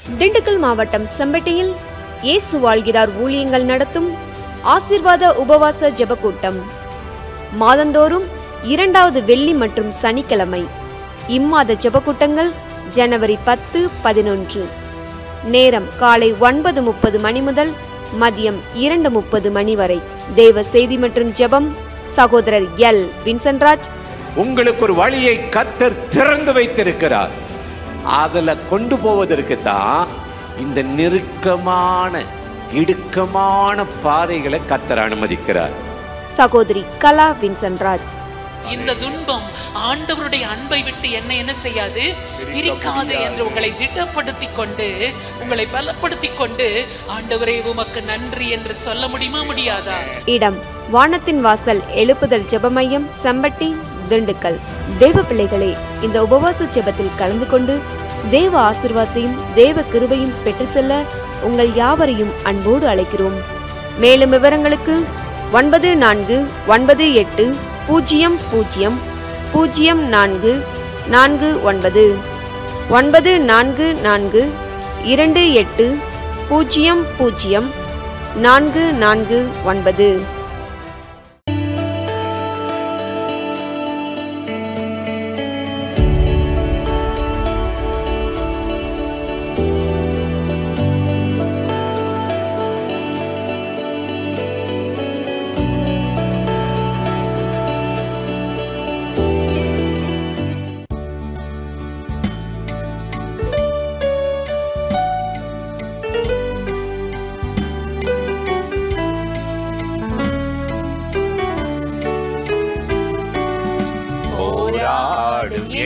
திண்டுக்கல் மாவட்டம் செம்பட்டியில் இயேசு வாழ்கிறார் ஊழியங்கள் நடத்தும் ஆசீர்வாத உபவாச ஜெப கூட்டம் மாதந்தோறும் 2வது வெள்ளி மற்றும் சனிக்கிழமை. இம்மாத ஜெப கூட்டங்கள் ஜனவரி 10, 11. நேரம் காலை 9:30 மணி முதல் மதியம் 2:30 மணி வரை. தேவ செய்தி மற்றும் ஜெபம் சகோதரர் எல். வின்சென்ட்ராஜ். உங்களுக்கு ஒரு வழியை கர்த்தர் திறந்து வைத்திருக்கிறார். அதுல கொண்டு போவதற்கு தான் இந்த நெருக்கமான இடுக்கமான பாதைகளை கர்த்தர் அனுமதிக்கிறார். சகோதரி கலா வின்சென்ட்ராஜ். இந்த துன்பம் ஆண்டவருடைய அன்பை விட்டு என்ன செய்யாது, பிரிக்காது என்று உங்களை திட்டப்படுத்தி கொண்டு, உங்களை பலப்படுத்தி கொண்டு, ஆண்டவரே உமக்கு நன்றி என்று சொல்ல முடியுமா, முடியாதா? இடம் வானத்தின் வாசல் எழுப்புதல் ஜெப மையம், செம்பட்டி, திண்டுக்கல். தேவ பிள்ளைகளே, இந்த உபவாச ஜெபத்தில் கலந்து கொண்டு தேவ ஆசீர்வாதத்தையும் தேவ கிருபையும் பெற்று செல்ல உங்கள் யாவரையும் அன்போடு அழைக்கிறோம். மேலும் விவரங்களுக்கு 9498 00 0449 944 28 00 449.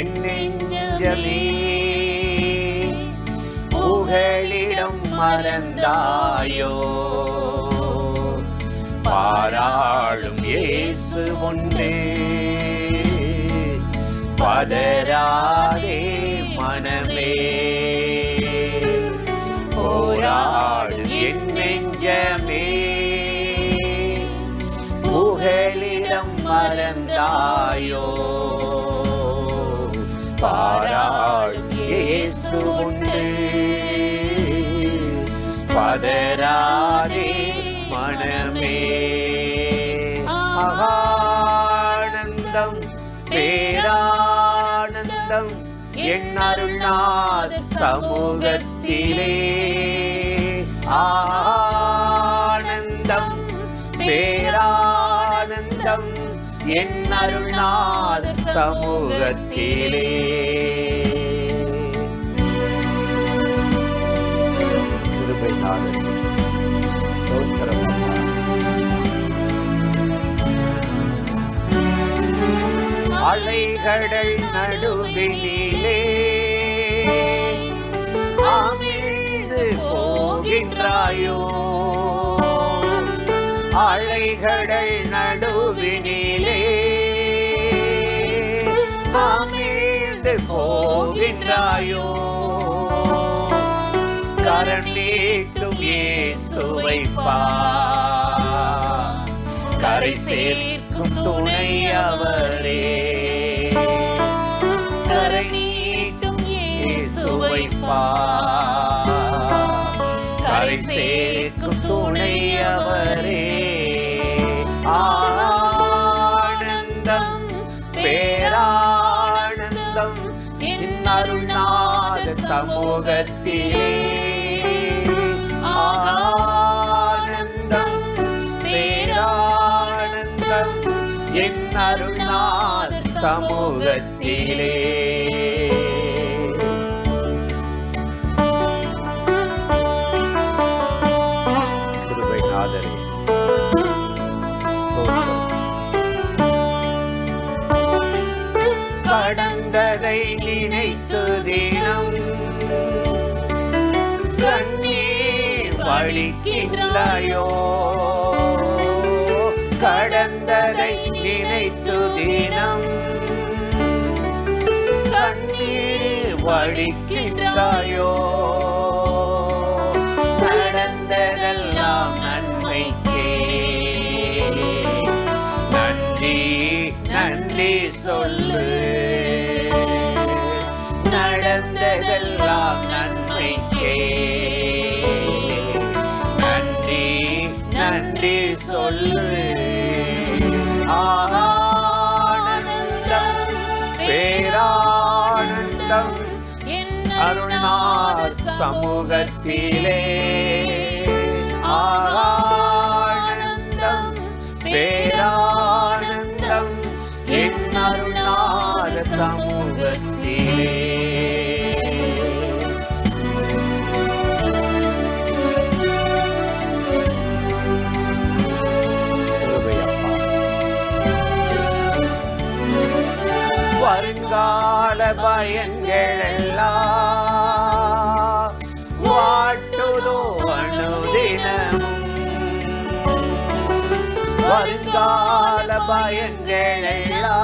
என் நெஞ்சமே புகழிடம் மறந்தாயோ, பாராளும் இயேசு ஒன்றே, பதராதே மனமே. போராடும் என் நெஞ்சமே புகழிடம் மறந்தாயோ, பாராளும் இயேசு உண்டு, பதராதே மனமே. ஆனந்தம் பேரானந்தம் என் அருள்நாதர் சமூகத்திலே, ஆனந்தம் பேரானந்தம் என் அருள்நாதர் சமூகத்திலே. அலைகடல் நடுவினிலே அமிழ்ந்து போகின்றாயோ, அலைகடல் நடுவினிலே அமிழ்ந்து போகின்றாயோ, கரம் நீட்டும் இயேசுவை பார், கரை சேர்க்கும் துணை அவரே, கரை நீட்டும் இயேசுவை பார், கரை சேர்க்கும் துணை அவரே. ஆனந்தம் பேரானந்தம் என் அருள்நாதர் சமூகத்திலே, ஆனந்தம் பேரானந்தம் என் அருள்நாதர் சமூகத்திலே. கிருபைநாதரே, கடந்ததை நினைத்து தினம் கண்ணீர் வலிக்கின்றாயோ, கடந்ததை நினைத்து தினம் கண்ணீர் வலிக்கின்றாயோ, நடந்ததெல்லாம் நன்மைக்கே நன்றி நன்றி சொல்லு, நடந்ததெல்லாம் நன்மைக்கே நன்றி சொல்லு. ஆனந்தம் பேரானந்தம் அருள்நாதர் சமூகத்திலே. ஆனந்தம் பேரானந்தம் என் அருள்நாதர் சமூகத்திலே. வருங்கால பயங்களெல்லாம் வாட்டுதோ அனுதினமும். வருங்கால பயங்களெல்லாம்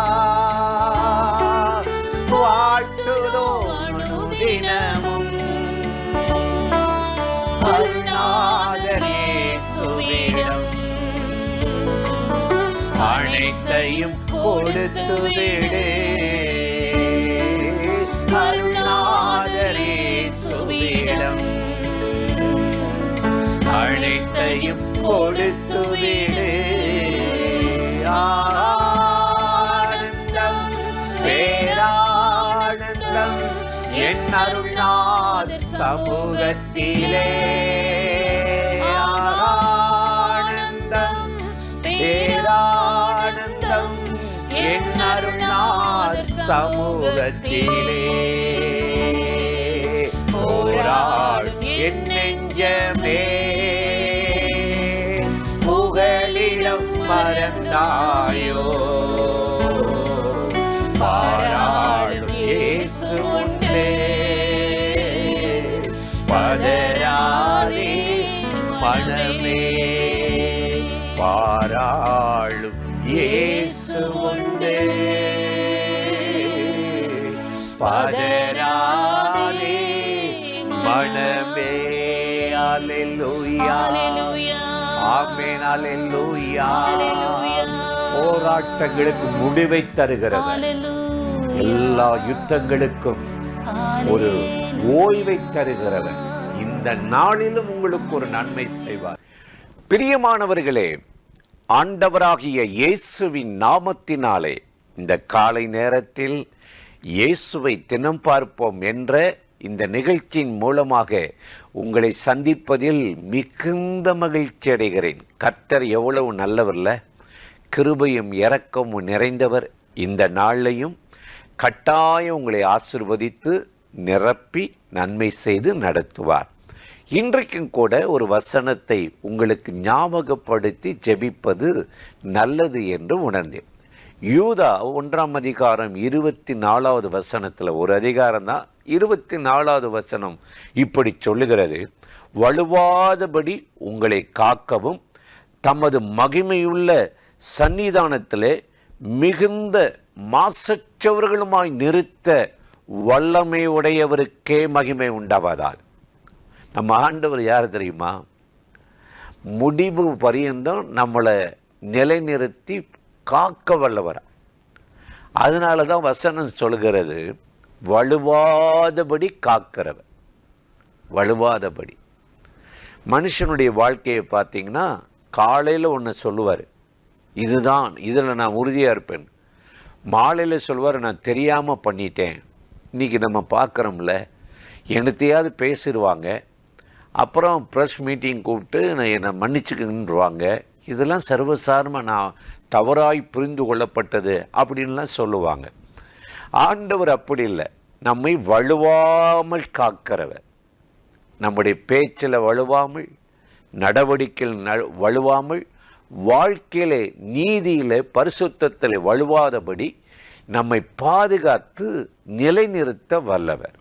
வாட்டுதோ அனுதினமும். அருள்நாதர் இயேசுவிடம் அனைத்தையும் கொடுத்து விடு. அருள்நாதர் இயேசுவிடம் அனைத்தையும் கொடுத்து விடு. ஆனந்தம் பேரானந்தம் என் அருள்நாதர் சமூகத்திலே. ஆனந்தம் பேரானந்தம் என் அருள்நாதர் சமூகத்திலே. போராடும் என் நெஞ்சமே புகலிடம் மறந்தாயோ. பாராடும் இயேசு உண்டே பதராதே மனமே. பாராளும் இயேசு உண்டே பதராதே மனமே. அல்லேலூயா ஆமென் அல்லேலூயா. போராட்டங்களுக்கு முடிவை தருகிறவர், எல்லா யுத்தங்களுக்கும் ஒரு ஓய்வை தருகிறவர் இந்த நாளிலும் உங்களுக்கு ஒரு நன்மை செய்வார். பிரியமானவர்களே, ஆண்டவராகிய இயேசுவின் நாமத்தினாலே இந்த காலை நேரத்தில் இயேசுவை தினம் பார்ப்போம் என்ற இந்த நிகழ்ச்சியின் மூலமாக உங்களை சந்திப்பதில் மிகுந்த மகிழ்ச்சி அடைகிறேன். கர்த்தர் எவ்வளவு நல்லவர்ல, கிருபையும் இரக்கமும் நிறைந்தவர். இந்த நாளையும் கட்டாயம் உங்களை ஆசீர்வதித்து நிரப்பி நன்மை செய்து நடத்துவார். இன்றைக்கும் கூட ஒரு வசனத்தை உங்களுக்கு ஞாபகப்படுத்தி ஜெபிப்பது நல்லது என்று உணர்ந்தேன். யூதா 1ஆம் அதிகாரம் 24வது வசனத்தில், ஒரு அதிகாரம் தான், 24வது வசனம் இப்படி சொல்லுகிறது: வலுவாதபடி உங்களை காக்கவும் தமது மகிமையுள்ள சன்னிதானத்திலே மிகுந்த மாசற்றவர்களுமாய் நிறுத்த வல்லமை உடையவருக்கே மகிமை உண்டாவதால். நம்ம ஆண்டவர் யார் தெரியுமா? முடிவு பரியந்தம் நம்மளை நிலைநிறுத்தி காக்க வல்லவர். அதனால தான் வசனம் சொல்கிறது வலுவாதபடி காக்கிறவர். வலுவாதபடி. மனுஷனுடைய வாழ்க்கையை பார்த்தீங்கன்னா, காலையில் ஒன்று சொல்லுவார், இதுதான், இதில் நான் உறுதியாக இருப்பேன். மாலையில் சொல்லுவார், நான் தெரியாமல் பண்ணிட்டேன். இன்றைக்கி நம்ம பார்க்குறோம்ல, என்னத்தையாவது பேசிடுவாங்க, அப்புறம் ப்ரெஸ் மீட்டிங் கூப்பிட்டு என்னை மன்னிச்சுக்கின்றுவாங்க. இதெல்லாம் சர்வசாதாரணமாக நான் தவறாய் புரிந்து கொள்ளப்பட்டது அப்படின்லாம் சொல்லுவாங்க. ஆண்டவர் அப்படி இல்லை, நம்மை வலுவாமல் காக்கிறவர். நம்முடைய பேச்சில் வலுவாமல், நடவடிக்கையில் வலுவாமல், வாழ்க்கையிலே நீதியில் பரிசுத்தத்தில் வலுவாதபடி நம்மை பாதுகாத்து நிலைநிறுத்த வல்லவர்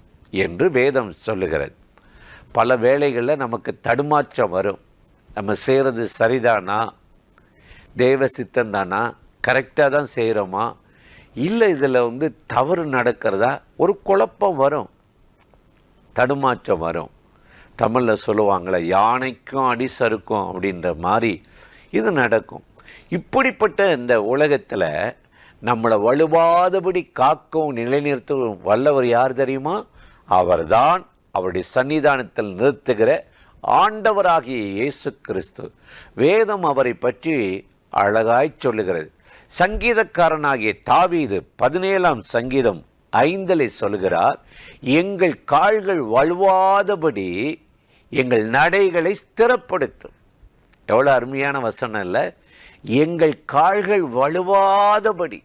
என்று வேதம் சொல்லுகிறது. பல வேளைகளில் நமக்கு தடுமாற்றம் வரும். நம்ம செய்கிறது சரிதானா, தேவ சித்தந்தானா, கரெக்டாக தான் செய்கிறோமா, இல்லை இதில் தவறு நடக்கிறதா, ஒரு குழப்பம் வரும், தடுமாற்றம் வரும். தமிழில் சொல்லுவாங்களே, யானைக்கும் அடி சறுக்கும் அப்படின்ற மாதிரி இது நடக்கும். இப்படிப்பட்ட இந்த உலகத்தில் நம்மளை வலுவாதபடி காக்கவும் நிலைநிறுத்தவும் வல்லவர் யார் தெரியுமா? அவர்தான் அவருடைய சன்னிதானத்தில் நிறுத்துகிற ஆண்டவராகிய இயேசு கிறிஸ்து. வேதம் அவரை பற்றி அழகாய் சொல்லுகிறது. சங்கீதக்காரனாகிய தாவீது 17ஆம் சங்கீதம் 5 சொல்லுகிறார், எங்கள் கால்கள் வழுவாதபடி எங்கள் நடைகளை ஸ்திரப்படுத்தும். எவ்வளோ அருமையான வசனம் இல்லை? எங்கள் கால்கள் வழுவாதபடி,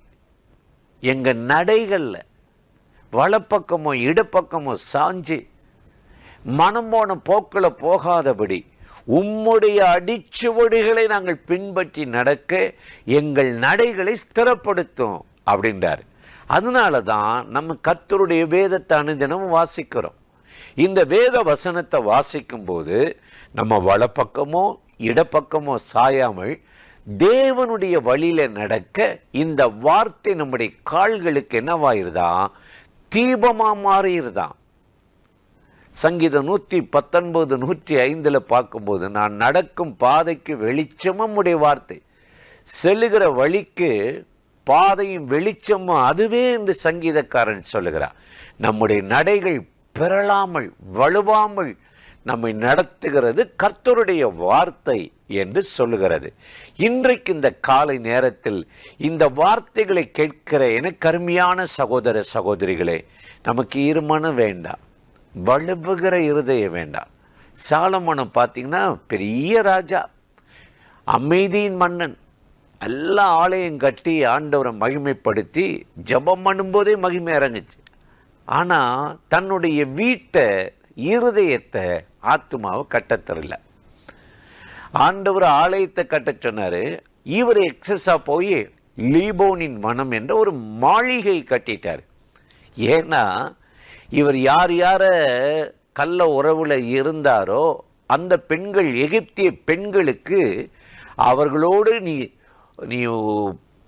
எங்கள் நடைகளில் வலப்பக்கமோ இடப்பக்கமோ சாஞ்சி மனம் போன போக்கில் போகாதபடி உம்முடைய அடிச்சுவடுகளை நாங்கள் பின்பற்றி நடக்க எங்கள் நடைகளை ஸ்திரப்படுத்தும் அப்படின்றார். அதனால தான் நம்ம கர்த்தருடைய வேதத்தை அனுதினமும் வாசிக்கிறோம். இந்த வேத வசனத்தை வாசிக்கும் போது நம்ம வலப்பக்கமோ இடப்பக்கமோ சாயாமல் தேவனுடைய வழியில நடக்க இந்த வார்த்தை நம்முடைய கால்களுக்கு என்னவாயிருதான்? தீபமா மாறியிருதான். சங்கீதம் 119 105 பார்க்கும்போது, நான் நடக்கும் பாதைக்கு வெளிச்சமும் உடைய வார்த்தை, செல்லுகிற வழிக்கு பாதையும் வெளிச்சமும் அதுவே என்று சங்கீதக்காரன் சொல்லுகிறார். நம்முடைய நடைகள் பிறழாமல் வலுவாமல் நம்மை நடத்துகிறது கர்த்தருடைய வார்த்தை என்று சொல்லுகிறது. இன்றைக்கு இந்த காலை நேரத்தில் இந்த வார்த்தைகளை கேட்கிற எனக்கு அருமையான சகோதர சகோதரிகளே, நமக்கு இருமனம் வேண்டாம், வலுவுகிற இருதயம் வேண்டாம். சாலமோன் பார்த்தீங்கன்னா பெரிய ராஜா, அமைதியின் மன்னன், எல்லா ஆலயம் கட்டி ஆண்டவரை மகிமைப்படுத்தி ஜெபம் பண்ணும்போதே மகிமை இறங்குச்சு. ஆனால் தன்னுடைய வீட்டை, இருதயத்தை, ஆத்துமாவை கட்டத்தரல. ஆண்டவர் ஆலயத்தை கட்ட சொன்னார். இவர் எக்ஸஸாக போய் லீபோனின் வனம் என்ற ஒரு மாளிகை கட்டிட்டார். ஏன்னா இவர் யார் யார கள்ள உறவுல இருந்தாரோ அந்த பெண்கள், எகிப்திய பெண்களுக்கு அவர்களோடு நீ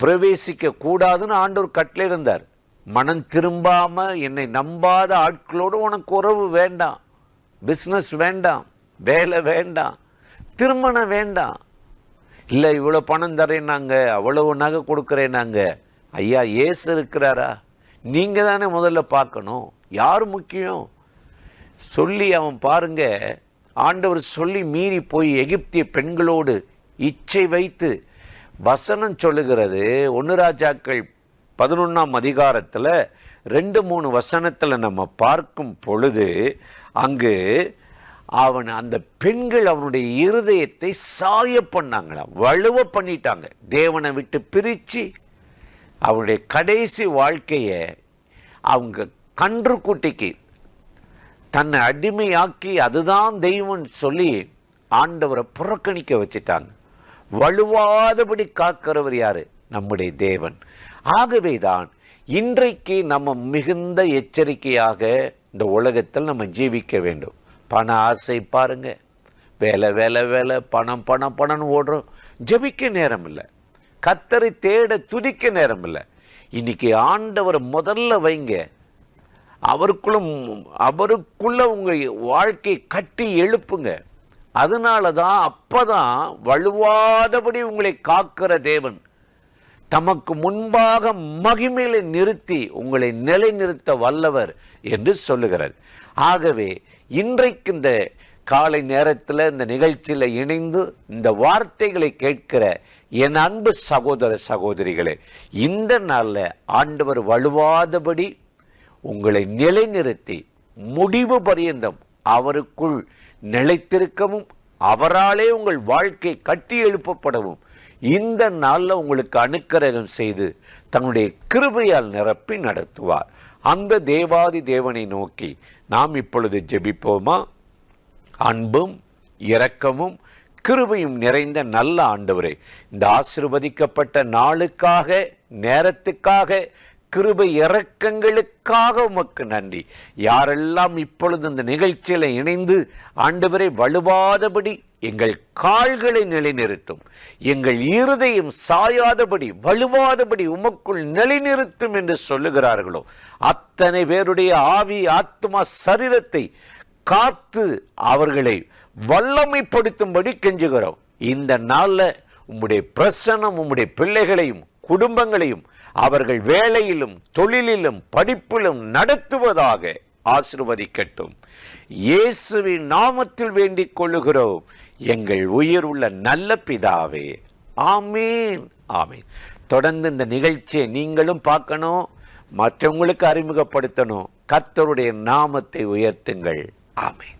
பிரவேசிக்க கூடாதுன்னு ஆண்டவர் கட்டளை இருந்தார். மனம் திரும்பாம என்னை நம்பாத ஆட்களோடு உனக்கு உறவு வேண்டாம், பிஸ்னஸ் வேண்டாம், வேலை வேண்டாம், திருமணம் வேண்டாம். இல்லை இவ்வளோ பணம் தரேன்னாங்க, அவ்வளவு நகை கொடுக்குறேன்னாங்க. ஐயா, இயேசு இருக்கிறாரா? நீங்கள் தானே முதல்ல பார்க்கணும். யார் முக்கியம் சொல்லி அவன் பாருங்க, ஆண்டவர் சொல்லி மீறி போய் எகிப்திய பெண்களோடு இச்சை வைத்து வசனம் சொல்லுகிறது. 1 ராஜாக்கள் 11ஆம் அதிகாரத்தில் 2-3 வசனத்தில் நம்ம பார்க்கும் பொழுது அங்கு அவன், அந்த பெண்கள் அவனுடைய இருதயத்தை சாய பண்ணாங்களாம், வலுவ பண்ணிட்டாங்க. தேவனை விட்டு பிரித்து அவனுடைய கடைசி வாழ்க்கையை அவங்க கன்றுக்குட்டிக்கு தன்னை அடிமையாக்கி அதுதான் தெய்வம் சொல்லி ஆண்டவரை புறக்கணிக்க வச்சுட்டாங்க. வலுவாதபடி காக்கிறவர் யாரு? நம்முடைய தேவன். ஆகவே தான் இன்றைக்கு நம்ம மிகுந்த எச்சரிக்கையாக இந்த உலகத்தில் நம்ம ஜீவிக்க வேண்டும். பண ஆசை பாருங்க, வேலை வேலை வேலை, பணம் பணம் பணம்னு ஓடுறோம். ஜெபிக்க நேரம் இல்லை, கர்த்தரை தேட துதிக்க நேரம் இல்லை. இன்னைக்கு ஆண்டவரை முதல்ல வைங்க. அவருக்குள்ள உங்க வாழ்க்கையை கட்டி எழுப்புங்க. அதனால தான் அப்பதான் வலுவாதபடி உங்களை காக்கிற தேவன் தமக்கு முன்பாக மகிமையில நிறுத்தி உங்களை நிலைநிறுத்த வல்லவர் என்று சொல்லுகிறார். ஆகவே இன்றைக்கு இந்த காலை நேரத்தில் இந்த நிகழ்ச்சியில் இணைந்து இந்த வார்த்தைகளை கேட்கிற என் அன்பு சகோதர சகோதரிகளே, இந்த நாளில் ஆண்டவர் வலுவாதபடி உங்களை நிலைநிறுத்தி முடிவு பரியந்தம் அவருக்குள் நிலைத்திருக்கவும் அவராலே உங்கள் வாழ்க்கை கட்டி எழுப்பப்படவும் இந்த நாளில் உங்களுக்கு அனுக்கிரகம் செய்து தன்னுடைய கிருபையால் நிரப்பி நடத்துவார். அந்த தேவாதி தேவனை நோக்கி நாம் இப்பொழுது ஜெபிப்போமா? அன்பும் இரக்கமும் கிருபையும் நிறைந்த நல்ல ஆண்டவரே, இந்த ஆசீர்வதிக்கப்பட்ட நாளுக்காக, நேரத்துக்காக, கிருபை இரக்கங்களுக்காக உமக்கு நன்றி. யாரெல்லாம் இப்பொழுது இந்த நிகழ்ச்சியில் இணைந்து ஆண்டவரை வலுவாதபடி எங்கள் கால்களை நிலைநிறுத்தும், எங்கள் இருதயம் சாயாதபடி வலுவாதபடி உமக்குள் நிலைநிறுத்தும் என்று சொல்லுகிறார்களோ அத்தனை பேருடைய ஆவி, ஆத்மா, சரீரத்தை காத்து அவர்களை வல்லமைப்படுத்தும்படி கெஞ்சுகிறோம். இந்த நாளில் உம்முடைய பிரசன்னம் உம்முடைய பிள்ளைகளையும் குடும்பங்களையும் அவர்கள் வேலையிலும் தொழிலிலும் படிப்பிலும் நடத்துவதாக ஆசீர்வதிக்கட்டும். இயேசுவின் நாமத்தில் வேண்டிக் கொள்ளுகிறோம் எங்கள் உயிர் உள்ள நல்ல பிதாவே. ஆமீன், ஆமீன். தொடர்ந்து இந்த நிகழ்ச்சியை நீங்களும் பார்க்கணும், மற்றவங்களுக்கு அறிமுகப்படுத்தணும். கர்த்தருடைய நாமத்தை உயர்த்துங்கள். ஆமீன்.